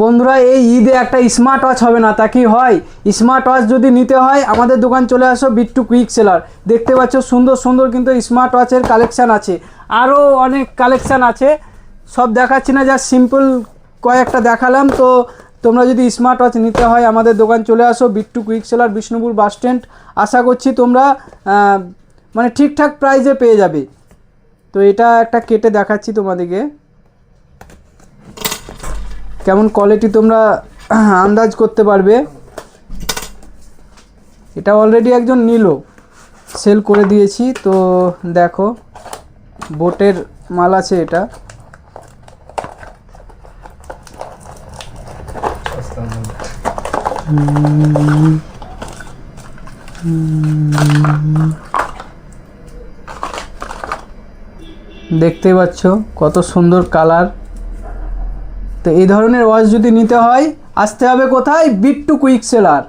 বন্ধুরা এই ঈদে একটা স্মার্ট ওয়াচ হবে না তা কি হয়? স্মার্ট ওয়াচ যদি নিতে হয় আমাদের দোকান চলে আসো বিট্টু কুইক সেলার। দেখতে পাচ্ছ সুন্দর সুন্দর কিন্তু স্মার্ট ওয়াচের কালেকশান আছে, আরও অনেক কালেকশান আছে, সব দেখাচ্ছি না, যা সিম্পল কয়েকটা দেখালাম। তো তোমরা যদি স্মার্ট ওয়াচ নিতে হয় আমাদের দোকান চলে আসো Bittu quick seller, Bishnupur bus stand. আশা করছি তোমরা মানে ঠিকঠাক প্রাইসে পেয়ে যাবে। তো এটা একটা কেটে দেখাচ্ছি তোমাদেরকে, কেমন কোয়ালিটি তোমরা আন্দাজ করতে পারবে। এটা অলরেডি একজন নিল, সেল করে দিয়েছি। তো দেখো বোটের মাল আছে এটা। দেখতে পাচ্ছ কত সুন্দর কালার। তো এই ধরনের ওয়াচ যদি নিতে হয় আসতে হবে কোথায়? Bittu quick seller.